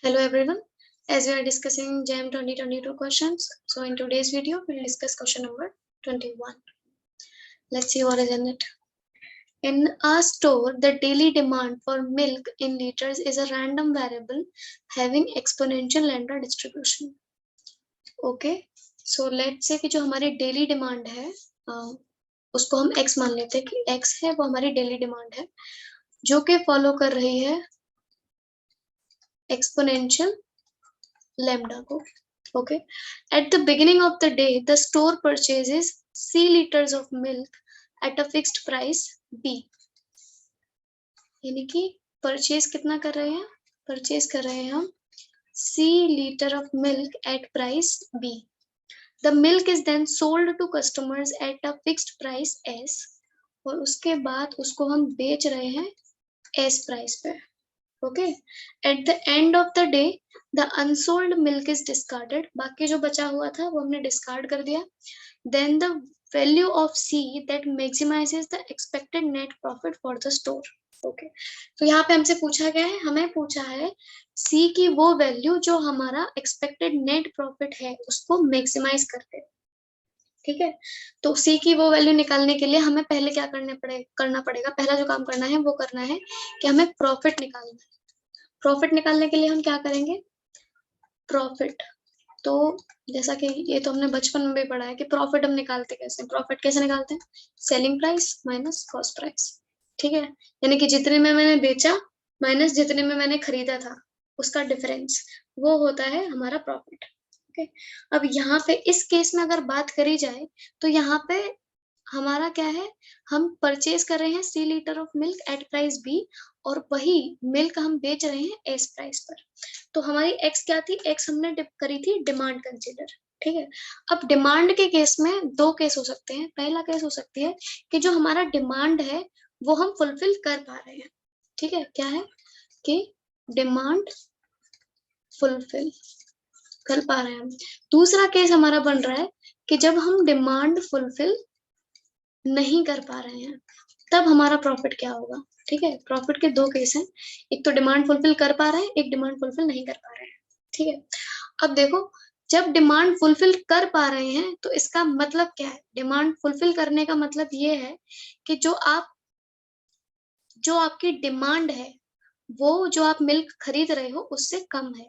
Hello everyone, as we are discussing JAM 2022 questions, so in today's video we'll discuss question number 21. Let's see what is in it. In a store, the daily demand for milk in liters is a random variable having exponential lambda distribution. Okay, so let's say कि जो हमारी daily demand है उसको हम x मान लेते हैं कि x है वो हमारी daily demand है जो कि फॉलो कर रही है exponential lambda को. Okay, at the beginning of the day the store purchases C liters of milk at a fixed price B. यानी कि परचेज कितना कर रहे हैं, परचेज कर रहे हैं हम C liter of milk at price B. The milk is then sold to customers at a fixed price S और उसके बाद उसको हम बेच रहे हैं S प्राइस पे. Okay, at the end of the day the unsold milk is discarded. बाकी जो बचा हुआ था वो हमने discard कर दिया. Then the value of C that maximizes the expected net profit for the store. Okay, तो यहाँ पे हमसे पूछा गया है, हमें पूछा है C की वो वैल्यू जो हमारा expected net profit है उसको maximize करते हैं. ठीक है, तो C की वो वैल्यू निकालने के लिए हमें पहले क्या करना पड़ेगा, पहला जो काम करना है वो करना है कि हमें प्रॉफिट निकालना है. प्रॉफिट निकालने के लिए हम क्या करेंगे, प्रॉफिट, तो जैसा कि ये तो हमने बचपन में भी पढ़ा है कि प्रॉफिट हम निकालते कैसे, प्रॉफिट कैसे निकालते हैं, selling price minus cost price. ठीक है, यानी कि जितने में मैंने बेचा माइनस जितने में मैंने खरीदा था उसका डिफरेंस, वो होता है हमारा प्रॉफिट. ओके, अब यहाँ पे इस केस में अगर बात करी जाए तो यहाँ पे हमारा क्या है, हम परचेज कर रहे हैं C litre of milk at price B और वही मिल्क हम बेच रहे हैं S प्राइस पर. तो हमारी X क्या थी, X हमने करी थी डिमांड कंसीडर. ठीक है, अब डिमांड के केस में दो केस हो सकते हैं. पहला केस हो सकती है कि जो हमारा डिमांड है वो हम फुलफिल कर पा रहे हैं. ठीक है, क्या है कि डिमांड फुलफिल कर पा रहे हैं. दूसरा केस हमारा बन रहा है कि जब हम डिमांड फुलफिल नहीं कर पा रहे हैं तब हमारा प्रॉफिट क्या होगा. ठीक है, प्रॉफिट के दो केस हैं, एक तो डिमांड फुलफिल कर पा रहे हैं, एक डिमांड फुलफिल नहीं कर पा रहे हैं. ठीक है, अब देखो जब डिमांड फुलफिल कर पा रहे हैं तो इसका मतलब क्या है, डिमांड फुलफिल करने का मतलब ये है कि जो आपकी डिमांड है वो जो आप मिल्क खरीद रहे हो उससे कम है.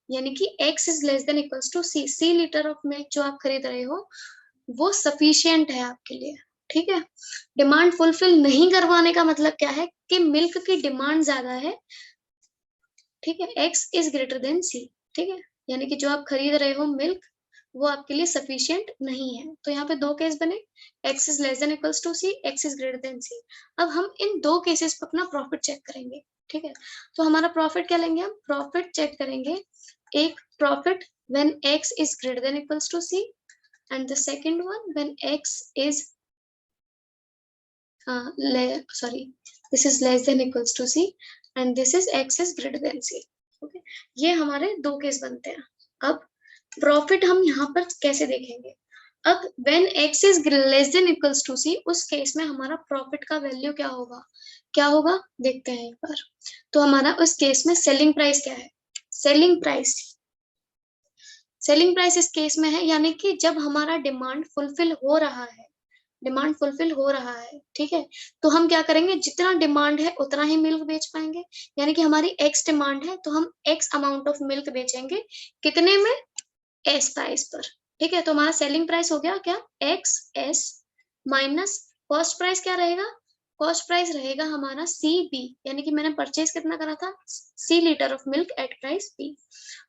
यानी कि X is less than equals to C. C litre of milk जो आप खरीद रहे हो वो सफिशिएंट है आपके लिए. ठीक है, डिमांड फुलफिल नहीं करवाने का मतलब क्या है कि मिल्क की डिमांड ज्यादा है. ठीक है, X is greater than C. ठीक है, यानी कि जो आप खरीद रहे हो मिल्क वो आपके लिए सफिशिएंट नहीं है. तो यहाँ पे दो केस बने, X is less than equals to C, X is greater than C. अब हम इन दो केसेस पर अपना प्रॉफिट चेक करेंगे. ठीक है, तो हमारा प्रॉफिट क्या लेंगे, हम प्रॉफिट चेक करेंगे. एक profit when X is greater than equals to C and the second one when X is this is less than equals to C and this is X is greater than C. Okay, ये हमारे दो case बनते हैं. अब profit हम यहाँ पर कैसे देखेंगे, अब when X is less than equals to C उस केस में हमारा प्रॉफिट का वैल्यू क्या होगा देखते हैं एक बार. तो हमारा उस केस में सेलिंग प्राइस क्या है, सेलिंग प्राइस इस केस में है, यानी कि जब हमारा डिमांड फुलफिल हो रहा है, ठीक है, तो हम क्या करेंगे, जितना डिमांड है उतना ही मिल्क बेच पाएंगे. यानी कि हमारी X डिमांड है तो हम X अमाउंट ऑफ मिल्क बेचेंगे कितने में, S प्राइस पर. ठीक है, तो हमारा सेलिंग प्राइस हो गया क्या, XS माइनस कॉस्ट प्राइस क्या रहेगा, कॉस्ट प्राइस रहेगा हमारा CB. यानी कि मैंने परचेज कितना करा था, C litre of milk at price B,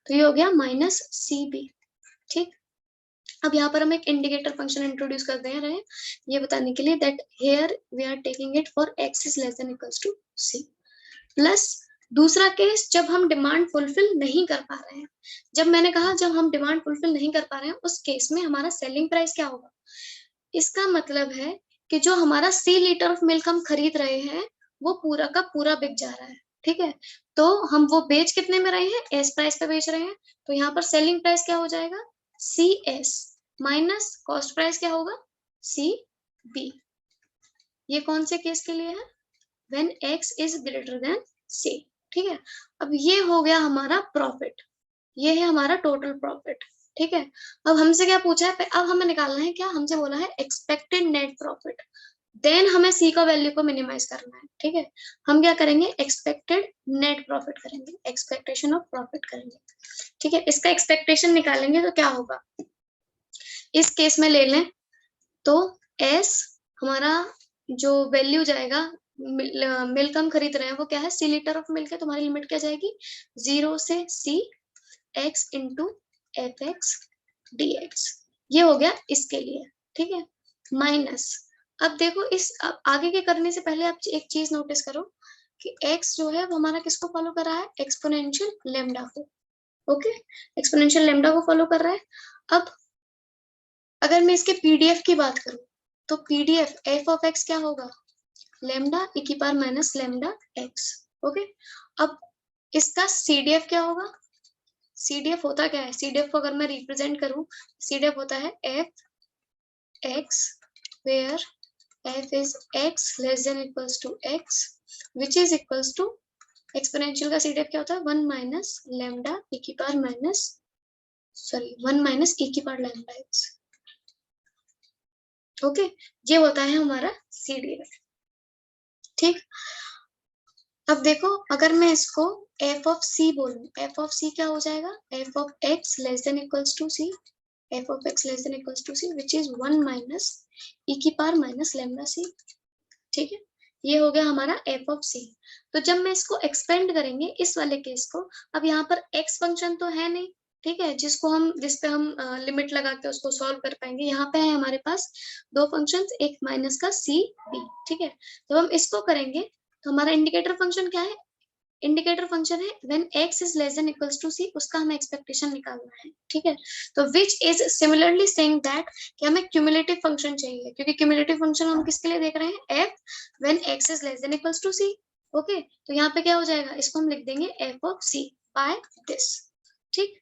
तो ये हो गया माइनस CB. ठीक, अब यहाँ पर हम एक इंडिकेटर फंक्शन इंट्रोड्यूस कर दे रहे हैं ये बताने के लिए that here we are taking it for X is less than equals to C. Plus दूसरा केस जब हम डिमांड फुलफिल नहीं कर पा रहे हैं, जब मैंने कहा जब हम डिमांड फुलफिल नहीं कर पा रहे हैं उस केस में हमारा सेलिंग प्राइस क्या होगा, इसका मतलब है कि जो हमारा C लीटर ऑफ मिल्क हम खरीद रहे हैं वो पूरा का पूरा बिक जा रहा है. ठीक है, तो हम वो बेच कितने में रहे हैं, S प्राइस पे बेच रहे हैं, तो यहाँ पर सेलिंग प्राइस क्या हो जाएगा, CS माइनस कॉस्ट प्राइस क्या होगा, CB. ये कौन से केस के लिए है, when X is greater than C. ठीक है, अब ये हो गया हमारा प्रॉफिट, ये है हमारा टोटल प्रॉफिट। ठीक है, अब हमसे क्या पूछा है, अब हमें निकालना है क्या, हमसे बोला है एक्सपेक्टेड नेट प्रॉफिट, देन हमें सी का वैल्यू को मिनिमाइज करना है। ठीक है, हम क्या करेंगे, एक्सपेक्टेड नेट प्रॉफिट करेंगे, एक्सपेक्टेशन ऑफ प्रॉफिट करेंगे। ठीक है, इसका एक्सपेक्टेशन निकालेंगे तो क्या होगा, इस केस में ले लें तो एस हमारा जो वैल्यू जाएगा, मिल्क हम खरीद रहे हैं वो क्या है, सी लीटर ऑफ मिल्क है, तुम्हारी लिमिट क्या जाएगी 0 से c x into f x d x, ये हो गया इसके लिए। ठीक है, माइनस, अब देखो इस अब आगे के करने से पहले आप एक चीज नोटिस करो कि x जो है वो हमारा किसको फॉलो कर रहा है, एक्सपोनेंशियल लेमडा को। ओके, एक्सपोनेंशियल लेमडा को फॉलो कर रहा है। अब अगर मैं इसके पीडीएफ की बात करूं तो पीडीएफ एफ ऑफ एक्स क्या होगा, लेमडा ई की power minus lambda x. Okay, अब इसका सीडीएफ क्या होगा, सीडीएफ होता क्या है, सीडीएफ को अगर मैं रिप्रेजेंट करूं, सीडीएफ होता है F X where F is X less than equals to X which is equals to, exponential का सीडीएफ क्या होता है 1 माइनस लेमडा ई की पावर माइनस, सॉरी 1 माइनस ई की पावर लेमडा एक्स। ओके, ये होता है हमारा सीडीएफ। ठीक, अब देखो अगर मैं इसको एफ ऑफ सी बोलूं, एफ ऑफ सी क्या हो जाएगा, F of X less than equals to C, F of X less than equals to C which is 1 minus ई की पावर माइनस लेमडा सी। ठीक है, ये हो गया हमारा एफ ऑफ सी। तो जब मैं इसको एक्सपेंड करेंगे इस वाले केस को, अब यहाँ पर एक्स फंक्शन तो है नहीं, ठीक है, जिस पे हम लिमिट लगा के उसको सॉल्व कर पाएंगे, यहाँ पे है हमारे पास दो फंक्शंस, एक माइनस का सी बी। ठीक है, तो हम इसको करेंगे तो हमारा इंडिकेटर फंक्शन क्या है, इंडिकेटर फंक्शन है when x is less than equals to c, उसका हमें एक्सपेक्टेशन निकालना है। ठीक है, तो which is similarly saying that कि हमें क्यूमुलेटिव फंक्शन चाहिए, क्योंकि क्यूमुलेटिव फंक्शन हम किसके लिए देख रहे हैं, f when x is less than equals to c। Okay, तो यहाँ पे क्या हो जाएगा, इसको हम लिख देंगे f of c by this. ठीक,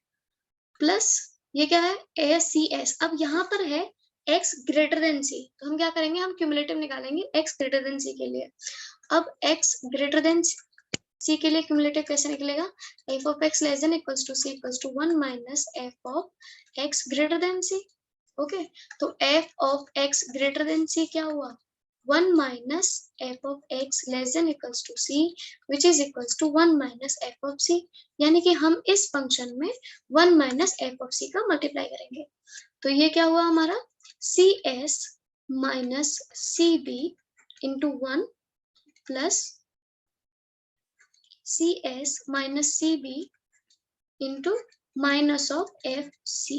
प्लस ये क्या है ए सी एस, अब यहाँ पर है x ग्रेटर देन c, तो हम क्या करेंगे, हम क्यूमुलेटिव निकालेंगे x ग्रेटर देन c के लिए। अब x ग्रेटर देन c के लिए क्यूमुलेटिव कैसे निकलेगा, f of x less than equals to c equals to 1 minus f of x greater than c। Okay, तो f of x greater than c क्या हुआ, 1 minus f of x less than equals to c which is equals to 1 minus f of c, यानी कि हम इस function में 1 minus f of c का multiply करेंगे। तो ये क्या हुआ हमारा cs minus cb into 1 plus cs minus cb into minus of F C.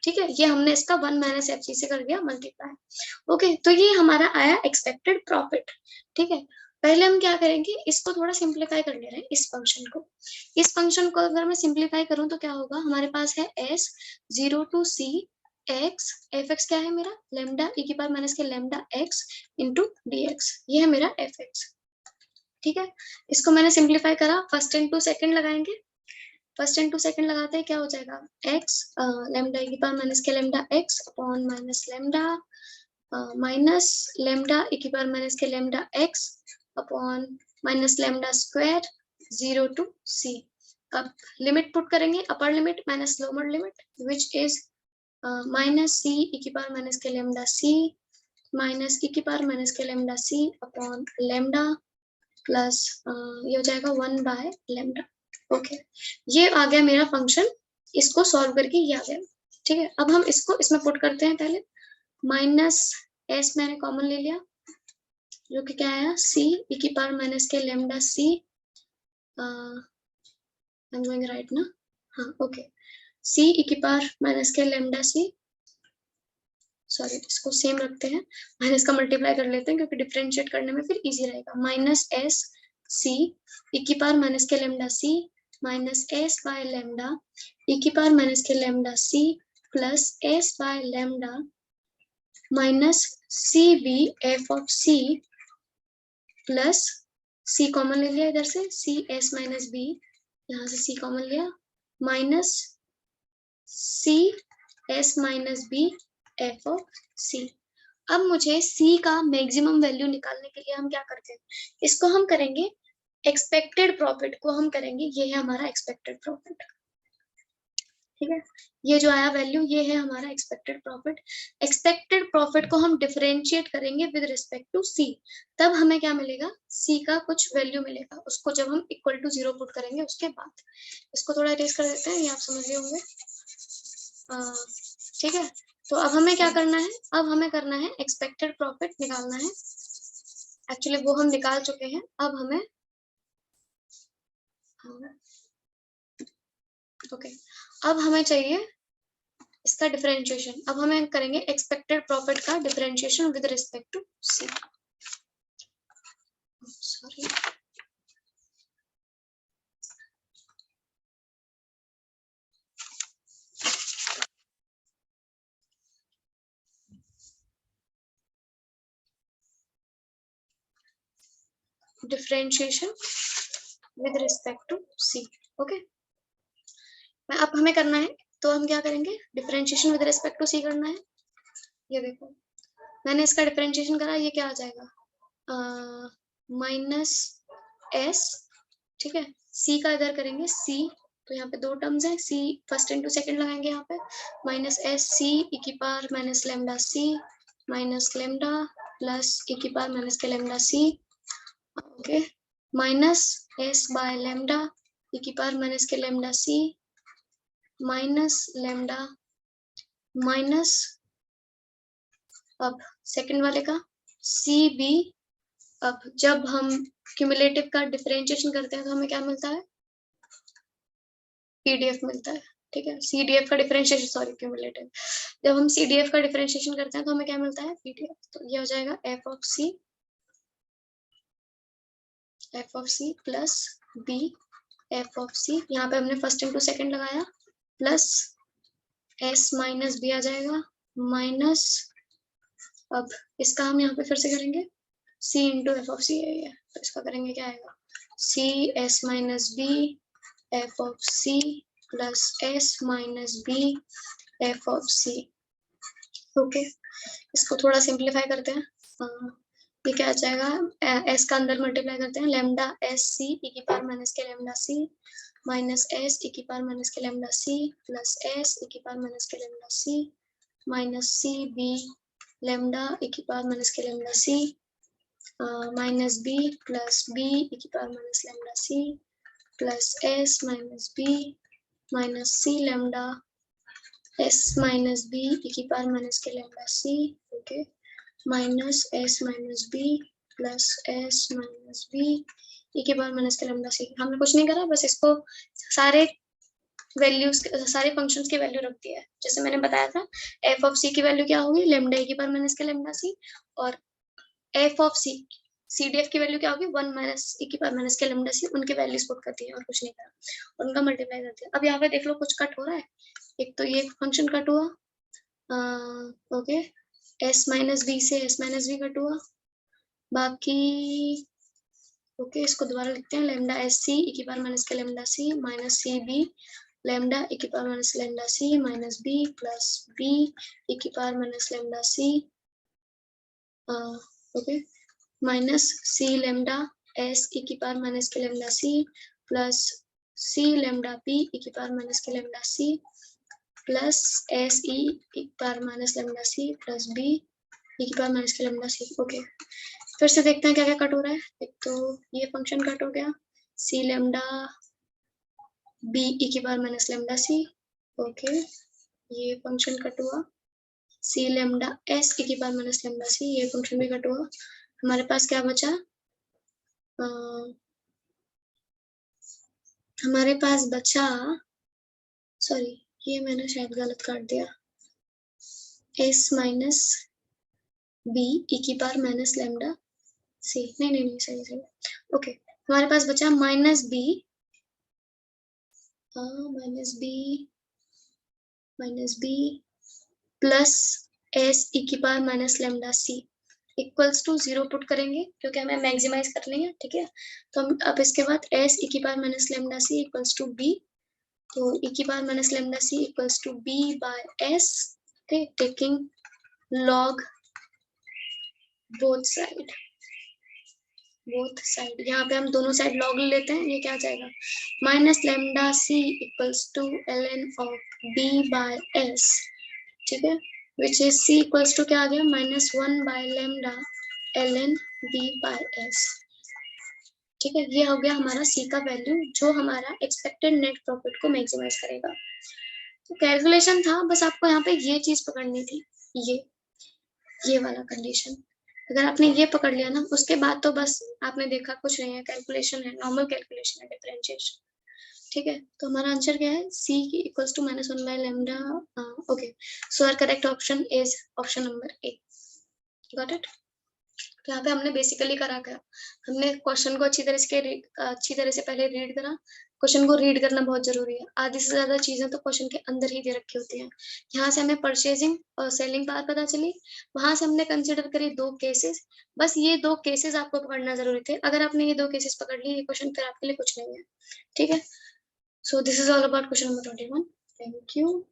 ठीक है, ये हमने इसका 1 माइनस एफ सी से कर दिया मल्टीप्लाई। ओके, तो ये हमारा आया एक्सपेक्टेड प्रॉफिट। ठीक है, पहले हम क्या करेंगे, इसको थोड़ा सिंप्लीफाई कर ले रहे हैं, इस फंक्शन को, इस फंक्शन को अगर मैं सिंप्लीफाई करूं तो क्या होगा, हमारे पास है s 0 to c x, F X क्या है मेरा, लेमडा ई की पावर माइनस के lambda x into D x, ये है मेरा एफ एक्स। ठीक है, इसको मैंने सिंप्लीफाई करा, फर्स्ट एंड टू सेकंड लगाएंगे, फर्स्ट एंड टू सेकंड लगाते हैं, क्या हो जाएगा x लेमडा की पावर माइनस के lambda x upon minus lambda minus lambda ई की पावर माइनस के lambda x upon minus lambda square 0 to c। अब लिमिट पुट करेंगे, upper limit minus lower limit which is minus c E की power minus के lambda c minus ई की power minus के lambda c upon lambda plus ये हो जाएगा 1 by lambda. Okay, ये आ गया मेरा फंक्शन, इसको सॉल्व करके ये आ गया। ठीक है, अब हम इसको इसमें पुट करते हैं, पहले माइनस एस मैंने कॉमन ले लिया, जो कि क्या आया सी ई की पावर माइनस के lambda C, I am going right ना, हाँ ओके, सी ई की पावर माइनस के लेमडा सी, सॉरी इसको सेम रखते हैं, माइनस का मल्टीप्लाई कर लेते हैं क्योंकि डिफरेंशिएट करने में फिर इजी रहेगा, माइनस एस सी ई की पावर माइनस के lambda C minus S by lambda ई की पावर माइनस के lambda c plus s by lambda minus c b F of C plus c common ले लिया इधर से, सी एस माइनस बी, यहाँ से सी कॉमन लिया, minus c S minus B F of c. अब मुझे c का मैक्सिमम वैल्यू निकालने के लिए हम क्या करते हैं, इसको हम करेंगे एक्सपेक्टेड प्रॉफिट को हम करेंगे, ये है हमारा एक्सपेक्टेड प्रॉफिट, ठीक है। ये जो आया वैल्यू, ये है हमारा एक्सपेक्टेड प्रॉफिट। एक्सपेक्टेड प्रॉफिट को हम डिफरेंशिएट करेंगे विद रिस्पेक्ट टू सी, तब हमें क्या मिलेगा, सी का कुछ वैल्यू मिलेगा, उसको जब हम इक्वल टू 0 पुट करेंगे उसके बाद। इसको थोड़ा इरेज कर देते हैं, ये आप समझ गए होंगे, ठीक है। तो अब हमें क्या करना है, अब हमें करना है एक्सपेक्टेड प्रॉफिट निकालना है, एक्चुअली वो हम निकाल चुके हैं। अब हमें ओके, अब हमें चाहिए इसका डिफरेंशिएशन। अब हमें करेंगे एक्सपेक्टेड प्रॉफिट का differentiation with respect to C, sorry, differentiation with respect to C, okay. अब हमें करना है, तो हम क्या करेंगे, differentiation with respect to C करना है। ये देखो, मैंने इसका डिफरेंशिएशन करा, ये क्या आ जाएगा, माइनस एस, ठीक है। सी का इधर करेंगे सी, तो यहाँ पे दो टर्म्स है, सी फर्स्ट इंटू सेकंड लगाएंगे यहाँ पे, माइनस एस सी ई की पावर माइनस लेमडा सी माइनस लेमडा प्लस ई की पावर माइनस के lambda C, okay, minus S by lambda ई की पावर माइनस के लेमडा सी माइनस लेमडा माइनस, अब सेकंड वाले का सी बी। अब जब हम क्यूमुलेटिव का डिफरेंशिएशन करते हैं तो हमें क्या मिलता है, पीडीएफ मिलता है, ठीक है। सीडीएफ का डिफरेंशिएशन, सॉरी क्यूमुलेटिव, जब हम सीडीएफ का डिफरेंशिएशन करते हैं तो हमें क्या मिलता है, पीडीएफ। तो ये हो जाएगा F of C plus b F of c, यहाँ पे हमने फर्स्ट इंटू सेकंड लगाया, प्लस एस माइनस बी आ जाएगा माइनस, अब इसका हम यहाँ पे फिर से करेंगे C into F of C है, तो इसका करेंगे क्या आएगा, C S minus B F of C plus S minus B F of C, okay. इसको थोड़ा सिंप्लीफाई करते हैं, ये क्या आ जाएगा, एस का अंदर मल्टीप्लाई करते हैं, लेमडा एस सी ई की पावर माइनस के लेमडा सी माइनस एस ई की पावर माइनस के lambda c plus s e की पावर माइनस के लेमडा सी माइनस सी बी लेमडा ई की पावर माइनस के लेमडा सी minus b plus b e की power minus lambda c plus S minus b minus c lambda s minus B e की power minus के lambda सी, okay, minus s minus b plus S minus B e के power minus के lambda C. हमने कुछ नहीं करा, बस इसको सारे वैल्यूज, सारे फंक्शंस की वैल्यू रख दिया है। जैसे मैंने बताया था, एफ ऑफ सी की वैल्यू क्या होगी, लेमडा ई की पावर माइनस के लेमडा सी, और एफ ऑफ सी सीडीएफ की वैल्यू क्या होगी, 1 माइनस ई की पावर माइनस के लेमडा सी, उनके वैल्यूज पुट कर दिए और कुछ नहीं करा, उनका मल्टीप्लाई कर दिया। अब यहाँ पे देख लो कुछ कट हो रहा है, एक तो ये फंक्शन कट हुआ, ओके, एस माइनस बी से एस माइनस बी कट हुआ, बाकी ओके, इसको दोबारा लिखते हैं, लेमडा एस सी ई की पावर माइनस के लेमडा सी माइनस सी बी लेमडा ई की पावर माइनस लेमडा सी minus b plus b e की पावर माइनस लेमडा सी, okay, minus c lambda s e की पावर माइनस के lambda c plus c lambda b e की power minus के lambda c plus s e की power minus lambda c plus b e की power minus के lambda सी, okay. फिर से देखते हैं क्या क्या कट हो रहा है। एक तो ये फंक्शन कट हो गया, सी लेमडा बी ई की पावर माइनस लेमडा सी, ओके, ये फंक्शन कट हुआ, सी लेमडा एस ई की पावर माइनस लेमडा सी, ये फंक्शन भी कट हुआ। हमारे पास क्या बचा, हमारे पास बचा, सॉरी ये मैंने शायद गलत काट दिया, एस माइनस बी ई की पावर माइनस लेमडा सी, नहीं नहीं नहीं, सही सही, ओके। हमारे पास बचा minus b minus b plus s e की power minus lambda c equals to 0 put करेंगे क्योंकि हमें मैक्सिमाइज करनी है, ठीक है। तो हम अब इसके बाद एस ई की power minus lambda c equals to b, तो ई की power minus lambda c equals to b by s, okay, taking log both side, both side, यहाँ पे हम दोनों साइड लॉग लेते हैं, ये क्या आ जाएगा minus lambda c equals to ln of b by s, ठीक है, which is c equals to क्या आ गया -1 by lambda ln b by s, ठीक है। ये हो गया हमारा c का वैल्यू जो हमारा एक्सपेक्टेड नेट प्रॉफिट को मैक्सिमाइज करेगा। तो कैलकुलेशन था, बस आपको यहाँ पे ये चीज पकड़नी थी, ये वाला कंडीशन। अगर आपने ये पकड़ लिया ना, उसके बाद तो बस आपने देखा कुछ नहीं है, कैलकुलेशन है, नॉर्मल कैलकुलेशन है, डिफरेंशिएशन, ठीक है। तो हमारा आंसर क्या है, c equals to -1 by lambda. Okay, so our correct option is option number A. Got it. तो यहाँ पे हमने बेसिकली करा क्या, हमने क्वेश्चन को अच्छी तरह से पहले रीड करा। क्वेश्चन को रीड करना बहुत जरूरी है, आधी से ज्यादा चीजें तो क्वेश्चन के अंदर ही दे रखी होती हैं। यहाँ से हमें परचेजिंग और सेलिंग पावर पता चली, वहां से हमने कंसिडर करी 2 केसेस, बस ये 2 केसेस आपको पकड़ना जरूरी थे। अगर आपने ये 2 केसेस पकड़ लिए, ये क्वेश्चन फिर आपके लिए कुछ नहीं है, ठीक है। So this is all about question number 21। Thank you.